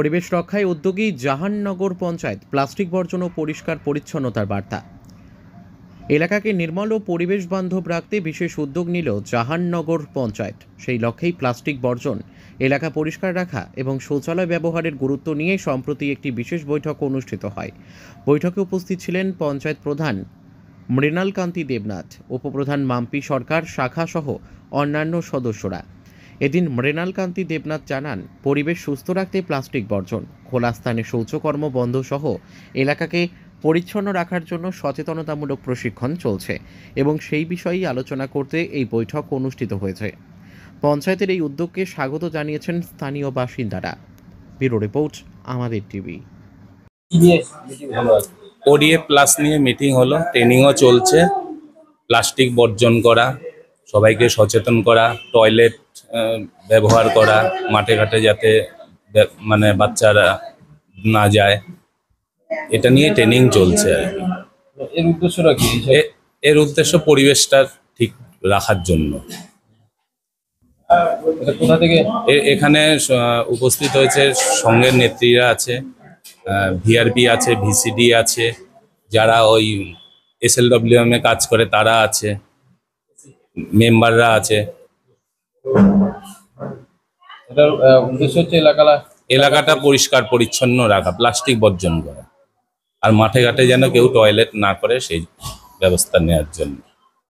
পরিবেশ রক্ষায় উদ্যোগী জাহাননগর পঞ্চায়েত প্লাস্টিক বর্জন ও পরিষ্কার পরিচ্ছন্নতার বার্তা। এলাকাকে নির্মল ও পরিবেশ বান্ধব রাখতে বিশেষ উদ্যোগ নিল জাহাননগর পঞ্চায়েত। সেই লক্ষ্যেই প্লাস্টিক বর্জন, এলাকা পরিষ্কার রাখা এবং শৌচালয় ব্যবহারের গুরুত্ব নিয়ে সম্প্রতি একটি বিশেষ বৈঠক অনুষ্ঠিত হয়। বৈঠকে উপস্থিত ছিলেন পঞ্চায়েত প্রধান মৃণালকান্তি দেবনাথ, উপপ্রধান মাম্পি সরকার শাখা সহ অন্যান্য সদস্যরা। এদিন মৃণালকান্তি দেবনাথ জানান, পরিবেশ সুস্থ রাখতে প্লাস্টিক বর্জন, খোলা স্থানে শৌচকর্ম বন্ধ সহ এলাকাকে পরিচ্ছন্ন রাখার জন্য সচেতনতামূলক প্রশিক্ষণ চলছে এবং সেই বিষয়েই আলোচনা করতে এই বৈঠক অনুষ্ঠিত হয়েছে। পঞ্চায়েতের এই উদ্যোগকে স্বাগত জানিয়েছেন স্থানীয় বাসিন্দারা। ব্যুরো রিপোর্ট, আমাদের টিভি। ওডিএ প্লাস নিয়ে মিটিং হলো, ট্রেনিংও চলছে। প্লাস্টিক বর্জন করা, সবাইকে সচেতন করা, টয়লেট ব্যবহার করা, মাঠে ঘাটে যাতে বাচ্চারা না যায়, এটা নিয়ে ট্রেনিং চলছে আর কি। এর উদ্দেশ্যটা কি? এর উদ্দেশ্য পরিবেশটা ঠিক রাখার জন্য। কোথা থেকে এখানে উপস্থিত হয়েছে, সঙ্গের নেত্রীরা আছে, ভিআরপি আছে, ভিসিডি আছে, যারা ওই SLWM এ কাজ করে তারা আছে, মেম্বাররা আছে। এটার উদ্দেশ্য হচ্ছে এলাকাটা পরিষ্কার পরিচ্ছন্ন রাখা, প্লাস্টিক বর্জন করা, আর মাঠে ঘাটে যেন কেউ টয়লেট না করে সেই ব্যবস্থা নেওয়ার জন্য।